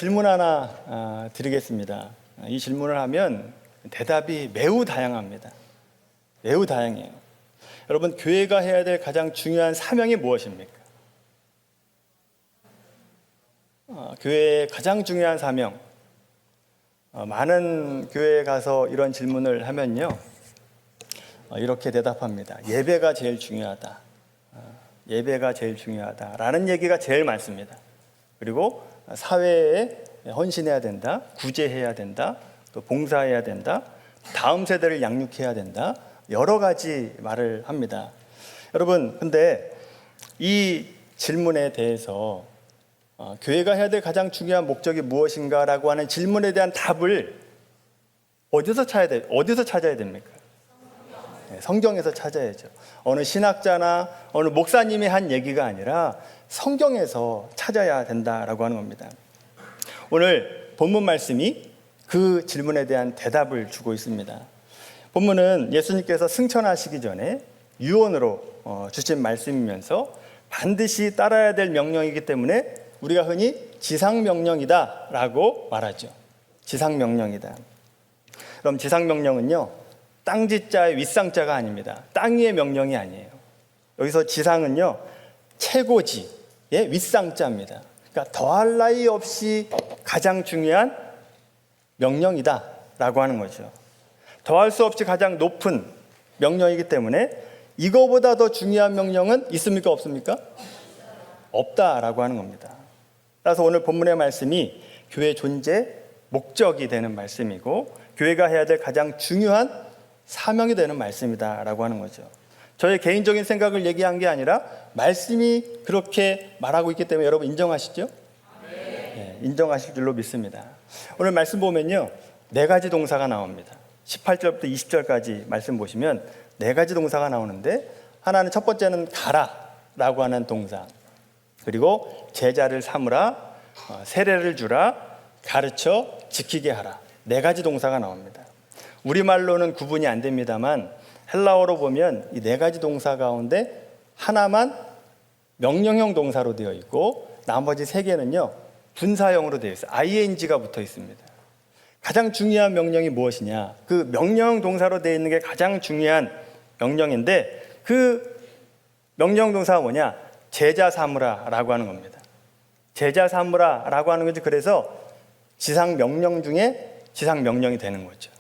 질문 하나 드리겠습니다. 이 질문을 하면 대답이 매우 다양합니다. 매우 다양해요. 여러분, 교회가 해야 될 가장 중요한 사명이 무엇입니까? 교회의 가장 중요한 사명. 많은 교회에 가서 이런 질문을 하면요, 이렇게 대답합니다. 예배가 제일 중요하다. 예배가 제일 중요하다라는 얘기가 제일 많습니다. 그리고 사회에 헌신해야 된다, 구제해야 된다, 또 봉사해야 된다, 다음 세대를 양육해야 된다, 여러 가지 말을 합니다. 여러분, 근데 이 질문에 대해서 교회가 해야 될 가장 중요한 목적이 무엇인가라고 하는 질문에 대한 답을 어디서 찾아야 됩니까? 성경에서 찾아야죠. 어느 신학자나 어느 목사님이 한 얘기가 아니라 성경에서 찾아야 된다라고 하는 겁니다. 오늘 본문 말씀이 그 질문에 대한 대답을 주고 있습니다. 본문은 예수님께서 승천하시기 전에 유언으로 주신 말씀이면서 반드시 따라야 될 명령이기 때문에 우리가 흔히 지상명령이다 라고 말하죠. 지상명령이다. 그럼 지상명령은요, 땅지자의 윗상자가 아닙니다. 땅 위의 명령이 아니에요. 여기서 지상은요, 최고지의 윗상자입니다. 그러니까 더할 나위 없이 가장 중요한 명령이다 라고 하는 거죠. 더할 수 없이 가장 높은 명령이기 때문에 이거보다 더 중요한 명령은 있습니까? 없습니까? 없다라고 하는 겁니다. 따라서 오늘 본문의 말씀이 교회 존재 목적이 되는 말씀이고 교회가 해야 될 가장 중요한 사명이 되는 말씀이다라고 하는 거죠. 저의 개인적인 생각을 얘기한 게 아니라 말씀이 그렇게 말하고 있기 때문에 여러분 인정하시죠? 네, 인정하실 줄로 믿습니다. 오늘 말씀 보면요, 4가지 동사가 나옵니다. 18절부터 20절까지 말씀 보시면 4가지 동사가 나오는데, 하나는 첫 번째는 가라라고 하는 동사, 그리고 제자를 삼으라, 세례를 주라, 가르쳐 지키게 하라, 4가지 동사가 나옵니다. 우리말로는 구분이 안 됩니다만 헬라어로 보면 이 4가지 동사 가운데 하나만 명령형 동사로 되어 있고 나머지 3개는요 분사형으로 되어 있어요. ing가 붙어 있습니다. 가장 중요한 명령이 무엇이냐, 그 명령 동사로 되어 있는 게 가장 중요한 명령인데, 그 명령 동사가 뭐냐, 제자 삼으라 라고 하는 겁니다. 제자 삼으라 라고 하는 거죠. 그래서 지상 명령 중에 지상 명령이 되는 거죠.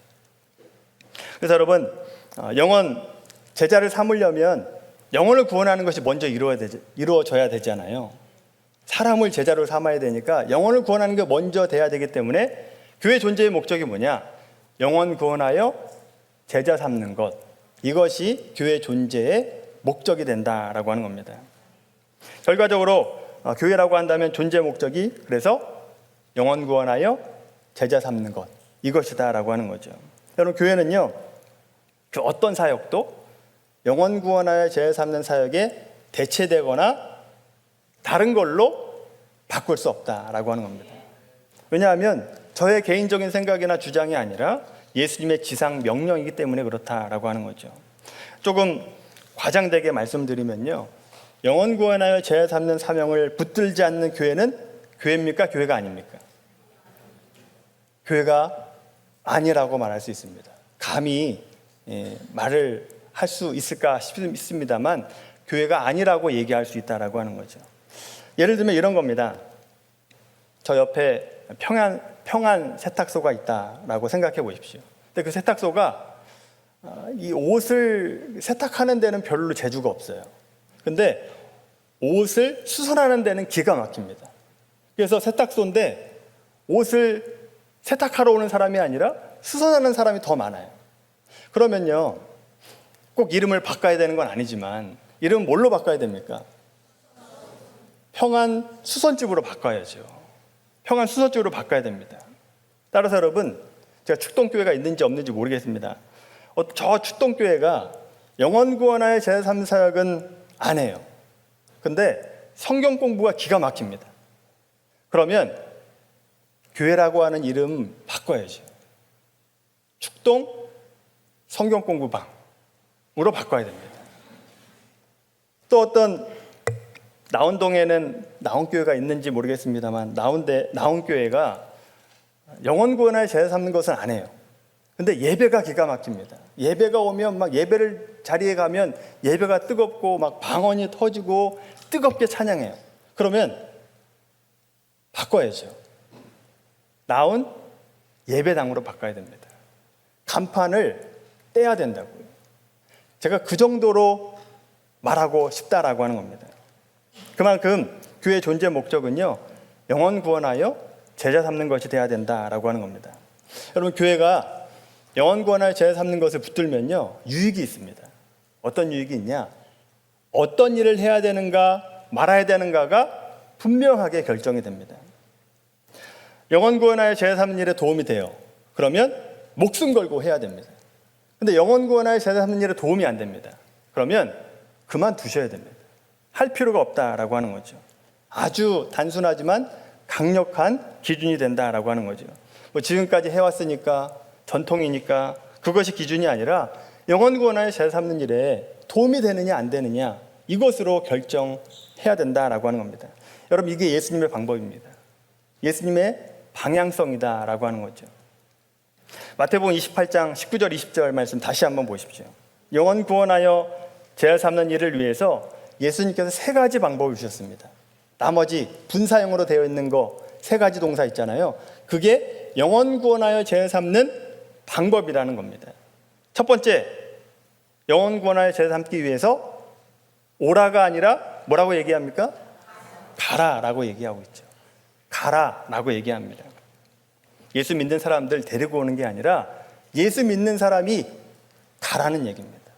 그래서 여러분, 제자를 삼으려면 영혼을 구원하는 것이 먼저 이루어져야 되잖아요. 사람을 제자로 삼아야 되니까 영혼을 구원하는 게 먼저 돼야 되기 때문에 교회 존재의 목적이 뭐냐, 영혼 구원하여 제자 삼는 것, 이것이 교회 존재의 목적이 된다라고 하는 겁니다. 결과적으로 교회라고 한다면 존재 목적이 그래서 영혼 구원하여 제자 삼는 것, 이것이다라고 하는 거죠. 여러분, 교회는요, 그 어떤 사역도 영혼 구원하여 제자 삼는 사역에 대체되거나 다른 걸로 바꿀 수 없다라고 하는 겁니다. 왜냐하면 저의 개인적인 생각이나 주장이 아니라 예수님의 지상 명령이기 때문에 그렇다라고 하는 거죠. 조금 과장되게 말씀드리면요, 영혼 구원하여 제자 삼는 사명을 붙들지 않는 교회는 교회입니까? 교회가 아닙니까? 교회가 아니라고 말할 수 있습니다. 감히 말을 할 수 있을까 싶습니다만 교회가 아니라고 얘기할 수 있다라고 하는 거죠. 예를 들면 이런 겁니다. 저 옆에 평안 세탁소가 있다라고 생각해 보십시오. 근데 그 세탁소가 이 옷을 세탁하는 데는 별로 재주가 없어요. 근데 옷을 수선하는 데는 기가 막힙니다. 그래서 세탁소인데 옷을 세탁하러 오는 사람이 아니라 수선하는 사람이 더 많아요. 그러면요, 꼭 이름을 바꿔야 되는 건 아니지만 이름은 뭘로 바꿔야 됩니까? 평안 수선집으로 바꿔야죠. 평안 수선집으로 바꿔야 됩니다. 따라서 여러분, 제가 축동교회가 있는지 없는지 모르겠습니다. 저 축동교회가 영혼 구원하여 제자 삼는 사역은 안 해요. 근데 성경 공부가 기가 막힙니다. 그러면 교회라고 하는 이름 바꿔야죠. 축동 성경 공부방으로 바꿔야 됩니다. 또 어떤 나온동에는 나온교회가 있는지 모르겠습니다만 나온교회가 영혼구원하여 제사 삼는 것은 안 해요. 근데 예배가 기가 막힙니다. 예배가 오면 막 예배를 자리에 가면 예배가 뜨겁고 막 방언이 터지고 뜨겁게 찬양해요. 그러면 바꿔야죠. 나온 예배당으로 바꿔야 됩니다. 간판을 떼야 된다고요. 제가 그 정도로 말하고 싶다라고 하는 겁니다. 그만큼 교회 존재 목적은요, 영혼 구원하여 제자 삼는 것이 돼야 된다라고 하는 겁니다. 여러분, 교회가 영혼 구원하여 제자 삼는 것을 붙들면요, 유익이 있습니다. 어떤 유익이 있냐? 어떤 일을 해야 되는가 말아야 되는가가 분명하게 결정이 됩니다. 영혼 구원하여 제자 삼는 일에 도움이 돼요. 그러면 목숨 걸고 해야 됩니다. 근데 영혼 구원하여 제자 삼는 일에 도움이 안 됩니다. 그러면 그만두셔야 됩니다. 할 필요가 없다라고 하는 거죠. 아주 단순하지만 강력한 기준이 된다라고 하는 거죠. 뭐 지금까지 해왔으니까, 전통이니까 그것이 기준이 아니라 영혼 구원하여 제사 삼는 일에 도움이 되느냐 안 되느냐, 이것으로 결정해야 된다라고 하는 겁니다. 여러분, 이게 예수님의 방법입니다. 예수님의 방향성이다라고 하는 거죠. 마태복음 28장 19절 20절 말씀 다시 한번 보십시오. 영혼 구원하여 제사 삼는 일을 위해서 예수님께서 세 가지 방법을 주셨습니다. 나머지 분사형으로 되어 있는 거 세 가지 동사 있잖아요. 그게 영혼 구원하여 제사 삼는 방법이라는 겁니다. 첫 번째, 영혼 구원하여 제사 삼기 위해서 오라가 아니라 뭐라고 얘기합니까? 가라라고 얘기하고 있죠. 가라라고 얘기합니다. 예수 믿는 사람들 데리고 오는 게 아니라 예수 믿는 사람이 가라는 얘기입니다.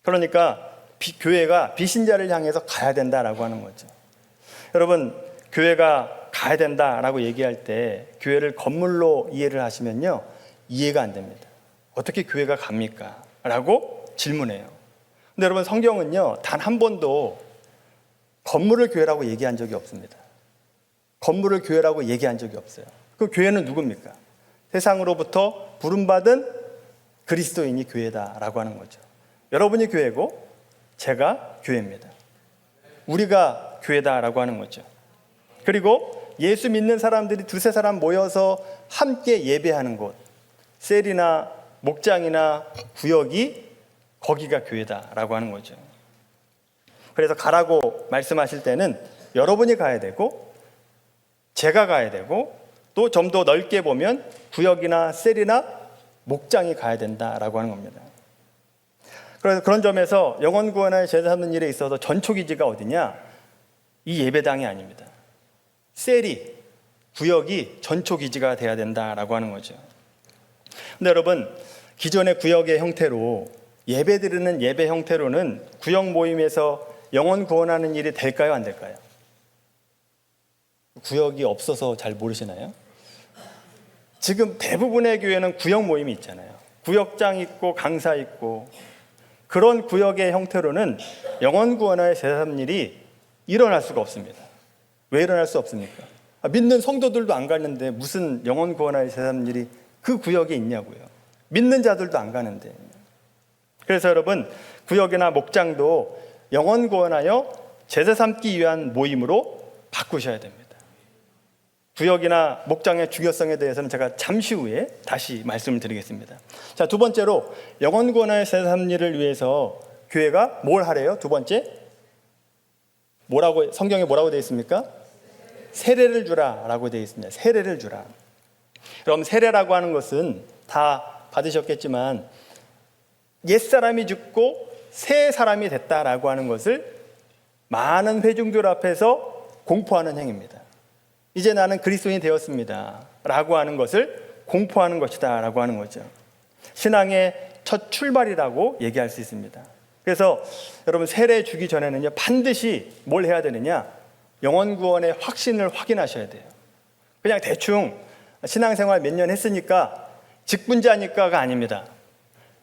그러니까 교회가 비신자를 향해서 가야 된다라고 하는 거죠. 여러분, 교회가 가야 된다라고 얘기할 때 교회를 건물로 이해를 하시면요, 이해가 안 됩니다. 어떻게 교회가 갑니까? 라고 질문해요. 근데 여러분, 성경은요, 단 한 번도 건물을 교회라고 얘기한 적이 없습니다. 건물을 교회라고 얘기한 적이 없어요. 그 교회는 누굽니까? 세상으로부터 부름받은 그리스도인이 교회다라고 하는 거죠. 여러분이 교회고 제가 교회입니다. 우리가 교회다라고 하는 거죠. 그리고 예수 믿는 사람들이 두세 사람 모여서 함께 예배하는 곳, 셀이나 목장이나 구역이 거기가 교회다라고 하는 거죠. 그래서 가라고 말씀하실 때는 여러분이 가야 되고 제가 가야 되고 또 좀 더 넓게 보면 구역이나 셀이나 목장이 가야 된다라고 하는 겁니다. 그래서 그런 점에서 영혼 구원하여 제사 삼는 일에 있어서 전초기지가 어디냐? 이 예배당이 아닙니다. 셀이, 구역이 전초기지가 돼야 된다라고 하는 거죠. 근데 여러분, 기존의 구역의 형태로 예배 드리는 예배 형태로는 구역 모임에서 영혼 구원하는 일이 될까요? 안 될까요? 구역이 없어서 잘 모르시나요? 지금 대부분의 교회는 구역 모임이 있잖아요. 구역장 있고 강사 있고, 그런 구역의 형태로는 영혼 구원하여 제사 삼는 일이 일어날 수가 없습니다. 왜 일어날 수 없습니까? 믿는 성도들도 안 가는데 무슨 영혼 구원하여 제사 삼는 일이 그 구역에 있냐고요. 믿는 자들도 안 가는데. 그래서 여러분, 구역이나 목장도 영혼 구원하여 제사 삼기 위한 모임으로 바꾸셔야 됩니다. 구역이나 목장의 중요성에 대해서는 제가 잠시 후에 다시 말씀을 드리겠습니다. 자, 두 번째로 영혼 구원하여 제사 삼는 일을 위해서 교회가 뭘 하래요? 두 번째, 성경에 뭐라고 되어 있습니까? 세례를 주라라고 되어 있습니다. 세례를 주라. 그럼 세례라고 하는 것은 다 받으셨겠지만 옛사람이 죽고 새 사람이 됐다라고 하는 것을 많은 회중들 앞에서 공포하는 행위입니다. 이제 나는 그리스도인이 되었습니다 라고 하는 것을 공포하는 것이다 라고 하는 거죠. 신앙의 첫 출발이라고 얘기할 수 있습니다. 그래서 여러분, 세례 주기 전에는요, 반드시 뭘 해야 되느냐? 영혼 구원의 확신을 확인하셔야 돼요. 그냥 대충 신앙생활 몇 년 했으니까 직분자니까가 아닙니다.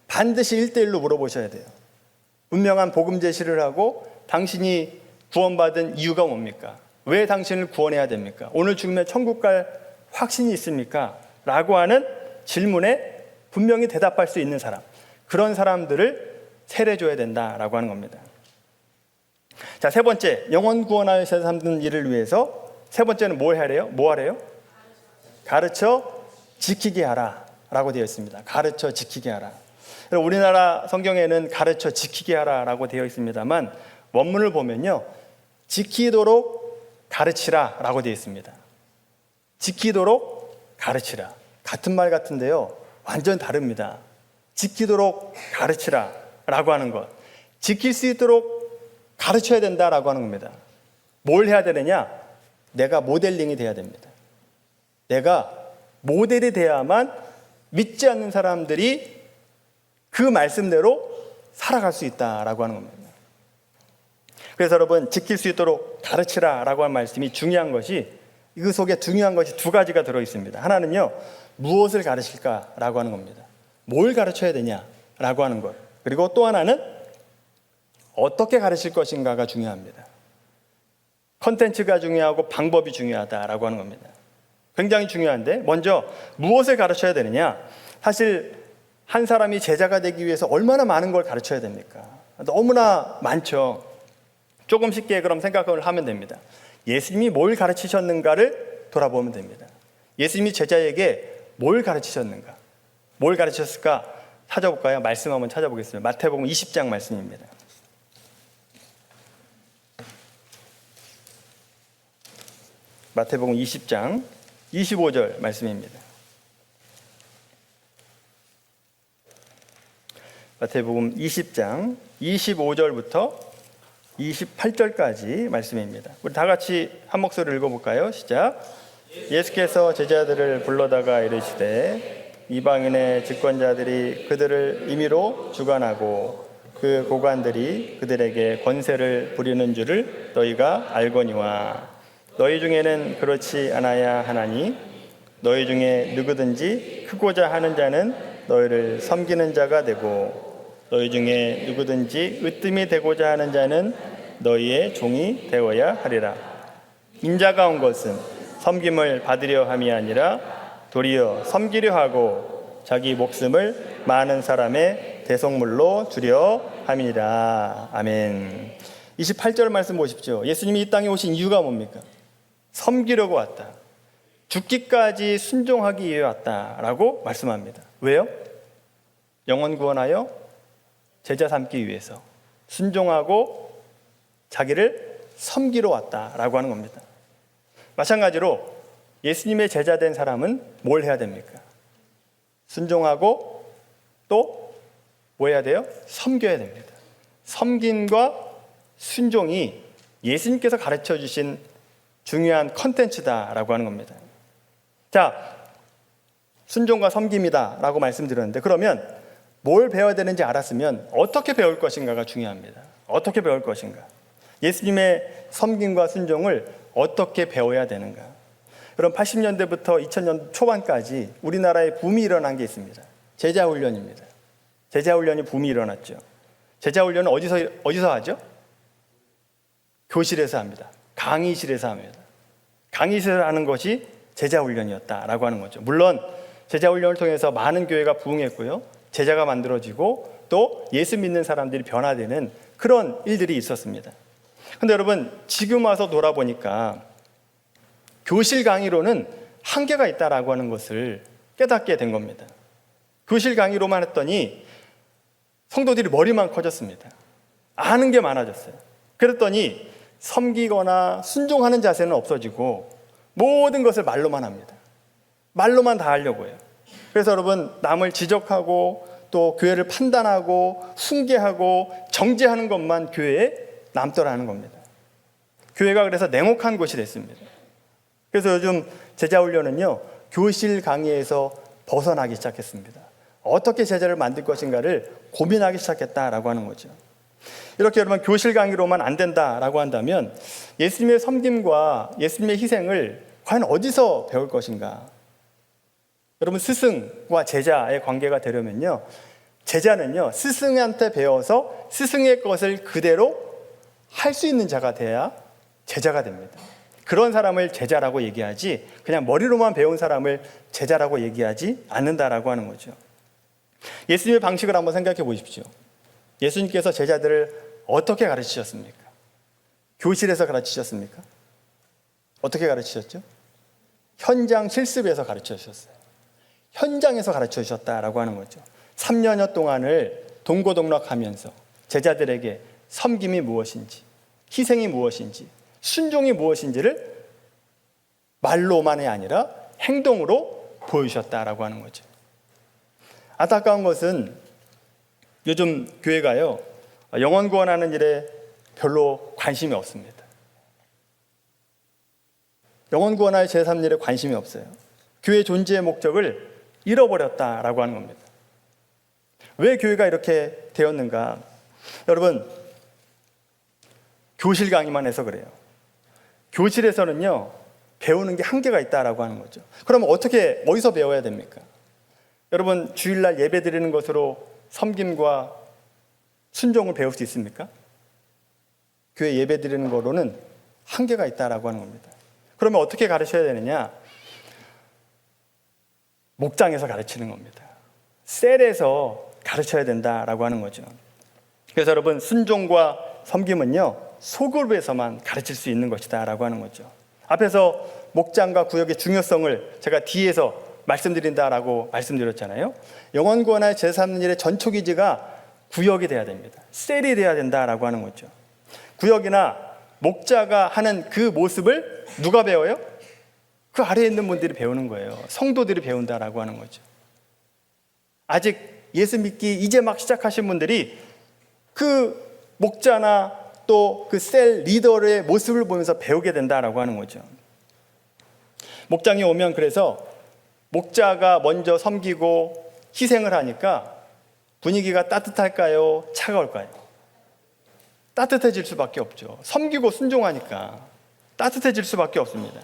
반드시 1:1로 물어보셔야 돼요. 분명한 복음 제시를 하고 당신이 구원받은 이유가 뭡니까? 왜 당신을 구원해야 됩니까? 오늘 죽으면 천국 갈 확신이 있습니까? 라고 하는 질문에 분명히 대답할 수 있는 사람, 그런 사람들을 세례 줘야 된다라고 하는 겁니다. 자, 세 번째, 영혼 구원하여 제자 삼는 일을 위해서 세 번째는 뭘 하래요? 뭐 하래요? 가르쳐 지키게 하라 라고 되어 있습니다. 가르쳐 지키게 하라. 우리나라 성경에는 가르쳐 지키게 하라 라고 되어 있습니다만 원문을 보면요, 지키도록 가르치라 라고 되어 있습니다. 지키도록 가르치라. 같은 말 같은데요, 완전 다릅니다. 지키도록 가르치라 라고 하는 것, 지킬 수 있도록 가르쳐야 된다라고 하는 겁니다. 뭘 해야 되느냐? 내가 모델링이 돼야 됩니다. 내가 모델이 돼야만 믿지 않는 사람들이 그 말씀대로 살아갈 수 있다라고 하는 겁니다. 그래서 여러분, 지킬 수 있도록 가르치라라고 하는 말씀이 중요한 것이, 그 속에 중요한 것이 두 가지가 들어있습니다. 하나는요, 무엇을 가르칠까라고 하는 겁니다. 뭘 가르쳐야 되냐라고 하는 것. 그리고 또 하나는 어떻게 가르칠 것인가가 중요합니다. 컨텐츠가 중요하고 방법이 중요하다라고 하는 겁니다. 굉장히 중요한데, 먼저 무엇을 가르쳐야 되느냐? 사실 한 사람이 제자가 되기 위해서 얼마나 많은 걸 가르쳐야 됩니까? 너무나 많죠. 조금 쉽게 그럼 생각을 하면 됩니다. 예수님이 뭘 가르치셨는가를 돌아보면 됩니다. 예수님이 제자에게 뭘 가르치셨는가? 뭘 가르치셨을까? 찾아볼까요? 말씀 한번 찾아보겠습니다. 마태복음 20장 말씀입니다. 마태복음 20장 25절 말씀입니다. 마태복음 20장 25절부터 28절까지 말씀입니다. 우리 다 같이 한 목소리로 읽어볼까요? 시작. 예수께서 제자들을 불러다가 이르시되 이방인의 집권자들이 그들을 임의로 주관하고 그 고관들이 그들에게 권세를 부리는 줄을 너희가 알거니와 너희 중에는 그렇지 않아야 하나니 너희 중에 누구든지 크고자 하는 자는 너희를 섬기는 자가 되고 너희 중에 누구든지 으뜸이 되고자 하는 자는 너희의 종이 되어야 하리라. 인자가 온 것은 섬김을 받으려 함이 아니라 도리어 섬기려 하고 자기 목숨을 많은 사람의 대속물로 주려 함이니라. 아멘. 28절 말씀 보십시오. 예수님이 이 땅에 오신 이유가 뭡니까? 섬기려고 왔다. 죽기까지 순종하기 위해 왔다라고 말씀합니다. 왜요? 영혼 구원하여 제자 삼기 위해서 순종하고 자기를 섬기러 왔다라고 하는 겁니다. 마찬가지로 예수님의 제자 된 사람은 뭘 해야 됩니까? 순종하고 또 뭐 해야 돼요? 섬겨야 됩니다. 섬김과 순종이 예수님께서 가르쳐 주신 중요한 컨텐츠다라고 하는 겁니다. 자, 순종과 섬김이다라고 말씀드렸는데, 그러면 뭘 배워야 되는지 알았으면 어떻게 배울 것인가가 중요합니다. 어떻게 배울 것인가? 예수님의 섬김과 순종을 어떻게 배워야 되는가? 그럼 80년대부터 2000년 초반까지 우리나라에 붐이 일어난 게 있습니다. 제자훈련입니다. 제자훈련이 붐이 일어났죠. 제자훈련은 어디서 하죠? 교실에서 합니다. 강의실에서 합니다. 강의실에서 하는 것이 제자훈련이었다라고 하는 거죠. 물론 제자훈련을 통해서 많은 교회가 부흥했고요, 제자가 만들어지고 또 예수 믿는 사람들이 변화되는 그런 일들이 있었습니다. 그런데 여러분, 지금 와서 돌아보니까 교실 강의로는 한계가 있다라고 하는 것을 깨닫게 된 겁니다. 교실 강의로만 했더니 성도들이 머리만 커졌습니다. 아는 게 많아졌어요. 그랬더니 섬기거나 순종하는 자세는 없어지고 모든 것을 말로만 합니다. 말로만 다 하려고 해요. 그래서 여러분, 남을 지적하고 또 교회를 판단하고 훈계하고 정죄하는 것만 교회에 남더라는 겁니다. 교회가 그래서 냉혹한 곳이 됐습니다. 그래서 요즘 제자훈련은요, 교실 강의에서 벗어나기 시작했습니다. 어떻게 제자를 만들 것인가를 고민하기 시작했다라고 하는 거죠. 이렇게 여러분, 교실 강의로만 안 된다라고 한다면 예수님의 섬김과 예수님의 희생을 과연 어디서 배울 것인가? 여러분, 스승과 제자의 관계가 되려면요, 제자는요, 스승한테 배워서 스승의 것을 그대로 할 수 있는 자가 돼야 제자가 됩니다. 그런 사람을 제자라고 얘기하지, 그냥 머리로만 배운 사람을 제자라고 얘기하지 않는다라고 하는 거죠. 예수님의 방식을 한번 생각해 보십시오. 예수님께서 제자들을 어떻게 가르치셨습니까? 교실에서 가르치셨습니까? 어떻게 가르치셨죠? 현장 실습에서 가르쳐 주셨어요. 현장에서 가르쳐 주셨다라고 하는 거죠. 3년여 동안을 동고동락하면서 제자들에게 섬김이 무엇인지, 희생이 무엇인지, 순종이 무엇인지를 말로만이 아니라 행동으로 보여주셨다라고 하는 거죠. 안타까운 것은 요즘 교회가요, 영혼 구원하는 일에 별로 관심이 없습니다. 영혼 구원할 제3일에 관심이 없어요. 교회 존재의 목적을 잃어버렸다라고 하는 겁니다. 왜 교회가 이렇게 되었는가? 여러분, 교실 강의만 해서 그래요. 교실에서는요, 배우는 게 한계가 있다라고 하는 거죠. 그러면 어디서 배워야 됩니까? 여러분, 주일날 예배 드리는 것으로 섬김과 순종을 배울 수 있습니까? 교회 예배 드리는 거로는 한계가 있다라고 하는 겁니다. 그러면 어떻게 가르쳐야 되느냐? 목장에서 가르치는 겁니다. 셀에서 가르쳐야 된다라고 하는 거죠. 그래서 여러분, 순종과 섬김은요, 소그룹에서만 가르칠 수 있는 것이다 라고 하는 거죠. 앞에서 목장과 구역의 중요성을 제가 뒤에서 말씀드린다라고 말씀드렸잖아요. 영혼 구원할 제3일의 전초기지가 구역이 돼야 됩니다. 셀이 돼야 된다라고 하는 거죠. 구역이나 목자가 하는 그 모습을 누가 배워요? 그 아래에 있는 분들이 배우는 거예요. 성도들이 배운다라고 하는 거죠. 아직 예수 믿기 이제 막 시작하신 분들이 그 목자나 또 그 셀 리더의 모습을 보면서 배우게 된다라고 하는 거죠. 목장에 오면 그래서 목자가 먼저 섬기고 희생을 하니까 분위기가 따뜻할까요? 차가울까요? 따뜻해질 수밖에 없죠. 섬기고 순종하니까 따뜻해질 수밖에 없습니다.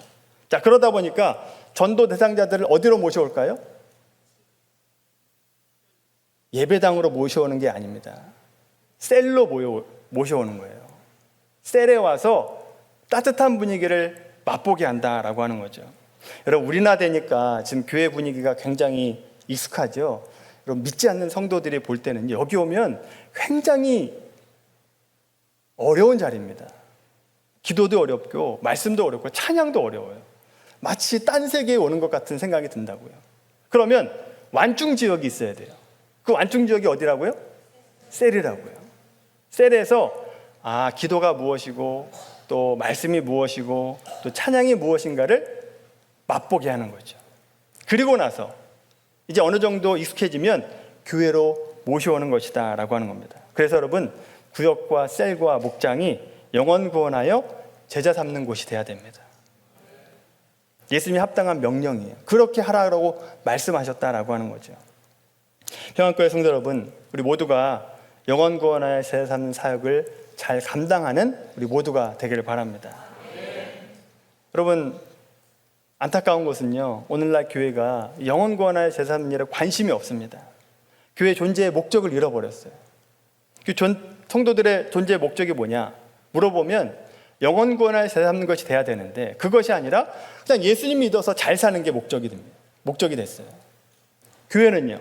자, 그러다 보니까 전도 대상자들을 어디로 모셔올까요? 예배당으로 모셔오는 게 아닙니다. 셀로 모셔오는 거예요. 셀에 와서 따뜻한 분위기를 맛보게 한다라고 하는 거죠. 여러분, 우리나 되니까 지금 교회 분위기가 굉장히 익숙하죠. 여러분, 믿지 않는 성도들이 볼 때는 여기 오면 굉장히 어려운 자리입니다. 기도도 어렵고 말씀도 어렵고 찬양도 어려워요. 마치 딴 세계에 오는 것 같은 생각이 든다고요. 그러면 완충 지역이 있어야 돼요. 그 완충 지역이 어디라고요? 셀이라고요. 셀에서 기도가 무엇이고 또 말씀이 무엇이고 또 찬양이 무엇인가를 맛보게 하는 거죠. 그리고 나서 이제 어느 정도 익숙해지면 교회로 모셔오는 것이다 라고 하는 겁니다. 그래서 여러분, 구역과 셀과 목장이 영혼 구원하여 제자 삼는 곳이 돼야 됩니다. 예수님이 합당한 명령이에요. 그렇게 하라고 말씀하셨다라고 하는 거죠. 평안교회 성도 여러분, 우리 모두가 영혼 구원하여 제자 삼는 사역을 잘 감당하는 우리 모두가 되기를 바랍니다. 여러분, 안타까운 것은요, 오늘날 교회가 영혼 구원하여 제자 삼는 일에 관심이 없습니다. 교회 존재의 목적을 잃어버렸어요. 성도들의 존재의 목적이 뭐냐 물어보면 영혼 구원하여 제자 삼는 것이 돼야 되는데, 그것이 아니라 그냥 예수님 믿어서 잘 사는 게 목적이 됐어요. 교회는요,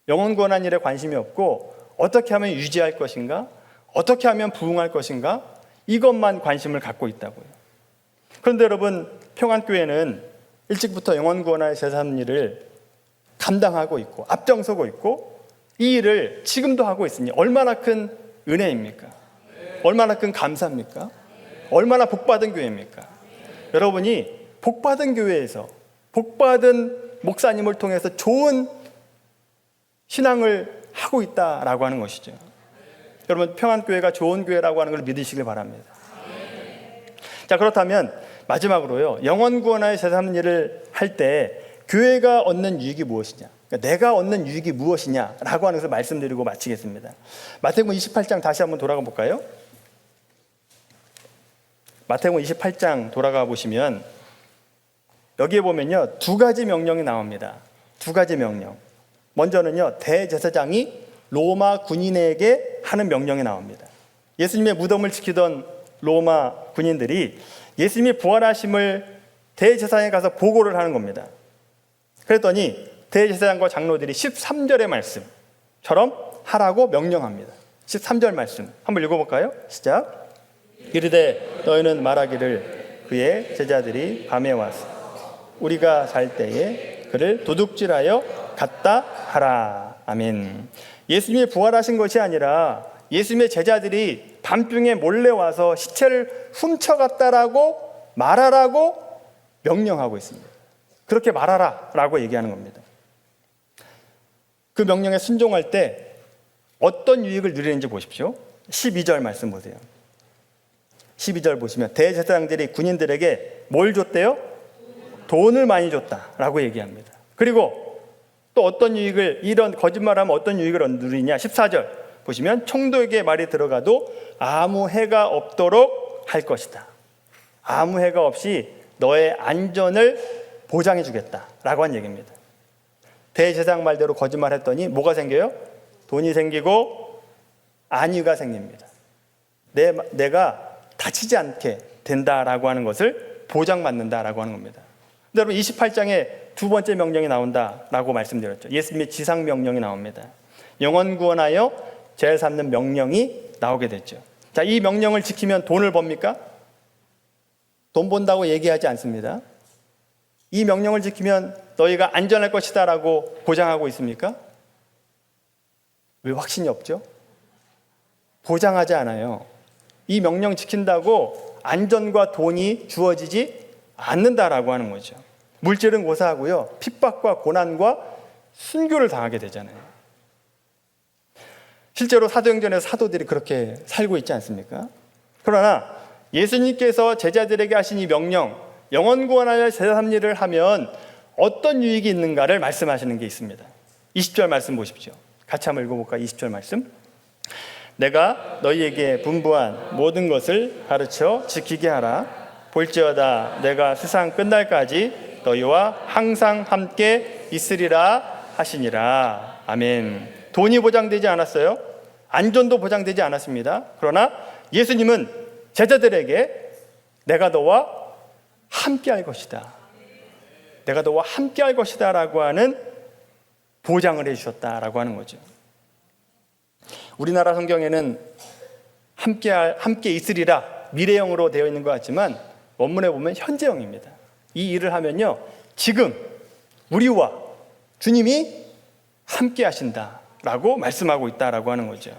영혼 구원한 일에 관심이 없고 어떻게 하면 유지할 것인가, 어떻게 하면 부흥할 것인가, 이것만 관심을 갖고 있다고요. 그런데 여러분, 평안교회는 일찍부터 영혼 구원하여 제자 삼는 일을 감당하고 있고 앞장서고 있고 이 일을 지금도 하고 있으니 얼마나 큰 은혜입니까? 얼마나 큰 감사입니까? 얼마나 복받은 교회입니까? 여러분이 복받은 교회에서 복받은 목사님을 통해서 좋은 신앙을 하고 있다라고 하는 것이죠. 여러분, 평안교회가 좋은 교회라고 하는 걸 믿으시길 바랍니다. 자, 그렇다면 마지막으로요, 영혼 구원하여 제자 삼는 일을 할 때 교회가 얻는 유익이 무엇이냐, 그러니까 내가 얻는 유익이 무엇이냐라고 하는 것을 말씀드리고 마치겠습니다. 마태복음 28장 다시 한번 돌아가 볼까요? 마태복음 28장 돌아가 보시면 여기에 보면요, 두 가지 명령이 나옵니다. 두 가지 명령. 먼저는요, 대제사장이 로마 군인에게 하는 명령이 나옵니다. 예수님의 무덤을 지키던 로마 군인들이 예수님이 부활하심을 대제사장에 가서 보고를 하는 겁니다. 그랬더니 대제사장과 장로들이 13절의 말씀처럼 하라고 명령합니다. 13절 말씀 한번 읽어볼까요? 시작. 이르되 너희는 말하기를 그의 제자들이 밤에 와서 우리가 잘 때에 그를 도둑질하여 갔다 하라. 아멘. 예수님이 부활하신 것이 아니라 예수님의 제자들이 밤중에 몰래 와서 시체를 훔쳐갔다라고 말하라고 명령하고 있습니다. 그렇게 말하라 라고 얘기하는 겁니다. 그 명령에 순종할 때 어떤 유익을 누리는지 보십시오. 12절 말씀 보세요. 12절 보시면 대제사장들이 군인들에게 뭘 줬대요? 돈을 많이 줬다라고 얘기합니다. 그리고 또 어떤 유익을, 이런 거짓말하면 어떤 유익을 누리냐? 14절 보시면 총독에게 말이 들어가도 아무 해가 없도록 할 것이다. 아무 해가 없이 너의 안전을 보장해 주겠다라고 한 얘기입니다. 대제사장 말대로 거짓말했더니 뭐가 생겨요? 돈이 생기고 안위가 생깁니다. 내가 다치지 않게 된다라고 하는 것을 보장받는다라고 하는 겁니다. 근데 여러분 28장에 두 번째 명령이 나온다라고 말씀드렸죠. 예수님의 지상 명령이 나옵니다. 영혼 구원하여 죄 삼는 명령이 나오게 됐죠. 자, 이 명령을 지키면 돈을 법니까? 돈 번다고 얘기하지 않습니다. 이 명령을 지키면 너희가 안전할 것이다 라고 보장하고 있습니까? 왜 확신이 없죠? 보장하지 않아요. 이 명령 지킨다고 안전과 돈이 주어지지 않는다라고 하는 거죠. 물질은 고사하고요, 핍박과 고난과 순교를 당하게 되잖아요. 실제로 사도행전에서 사도들이 그렇게 살고 있지 않습니까? 그러나 예수님께서 제자들에게 하신 이 명령, 영혼 구원하여 제사 삼는 일을 하면 어떤 유익이 있는가를 말씀하시는 게 있습니다. 20절 말씀 보십시오. 같이 한번 읽어볼까요? 20절 말씀. 내가 너희에게 분부한 모든 것을 가르쳐 지키게 하라. 볼지어다 내가 세상 끝날까지 너희와 항상 함께 있으리라 하시니라. 아멘. 돈이 보장되지 않았어요. 안전도 보장되지 않았습니다. 그러나 예수님은 제자들에게 내가 너와 함께 할 것이다, 내가 너와 함께 할 것이다 라고 하는 보장을 해주셨다라고 하는 거죠. 우리나라 성경에는 함께 있으리라 미래형으로 되어 있는 것 같지만 원문에 보면 현재형입니다. 이 일을 하면요, 지금 우리와 주님이 함께 하신다라고 말씀하고 있다라고 하는 거죠.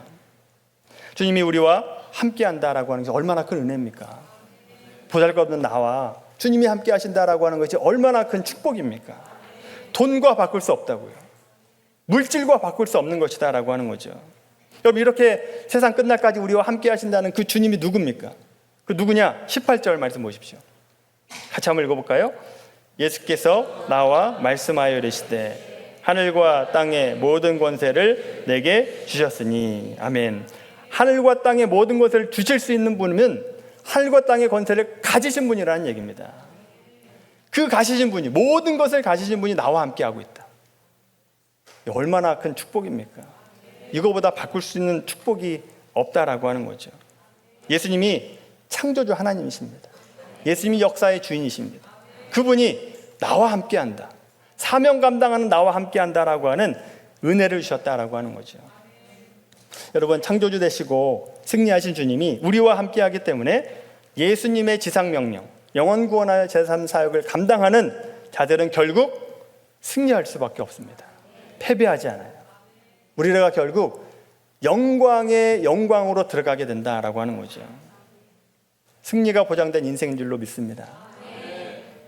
주님이 우리와 함께 한다라고 하는 것이 얼마나 큰 은혜입니까? 보잘것없는 나와 주님이 함께 하신다라고 하는 것이 얼마나 큰 축복입니까? 돈과 바꿀 수 없다고요. 물질과 바꿀 수 없는 것이다 라고 하는 거죠. 여러분, 이렇게 세상 끝날까지 우리와 함께 하신다는 그 주님이 누굽니까? 그 누구냐? 18절 말씀 보십시오. 같이 한번 읽어볼까요? 예수께서 나와 말씀하여 이르시되 하늘과 땅의 모든 권세를 내게 주셨으니. 아멘. 하늘과 땅의 모든 것을 주실 수 있는 분은 하늘과 땅의 권세를 가지신 분이라는 얘기입니다. 그 가지신 분이, 모든 것을 가지신 분이 나와 함께 하고 있다. 얼마나 큰 축복입니까? 이거보다 바꿀 수 있는 축복이 없다라고 하는 거죠. 예수님이 창조주 하나님이십니다. 예수님이 역사의 주인이십니다. 그분이 나와 함께 한다, 사명 감당하는 나와 함께 한다라고 하는 은혜를 주셨다라고 하는 거죠. 여러분, 창조주 되시고 승리하신 주님이 우리와 함께 하기 때문에 예수님의 지상명령, 영혼 구원하여 제3 사역을 감당하는 자들은 결국 승리할 수밖에 없습니다. 패배하지 않아요. 우리가 결국 영광의 영광으로 들어가게 된다라고 하는 거죠. 승리가 보장된 인생인 줄로 믿습니다.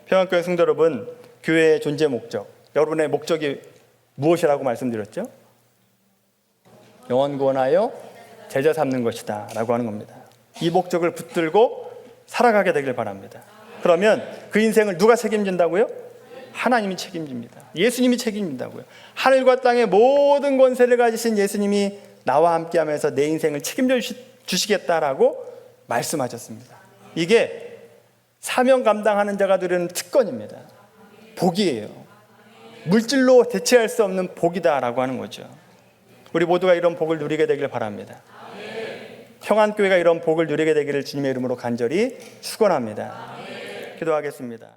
평안교회 성도 여러분, 교회의 존재 목적, 여러분의 목적이 무엇이라고 말씀드렸죠? 영혼 구원하여 제자 삼는 것이다 라고 하는 겁니다. 이 목적을 붙들고 살아가게 되길 바랍니다. 그러면 그 인생을 누가 책임진다고요? 하나님이 책임집니다. 예수님이 책임진다고요. 하늘과 땅의 모든 권세를 가지신 예수님이 나와 함께하면서 내 인생을 책임져 주시겠다라고 말씀하셨습니다. 이게 사명 감당하는 자가 누리는 특권입니다. 복이에요. 물질로 대체할 수 없는 복이다라고 하는 거죠. 우리 모두가 이런 복을 누리게 되길 바랍니다. 평안교회가 이런 복을 누리게 되기를 주님의 이름으로 간절히 축원합니다. 기도하겠습니다.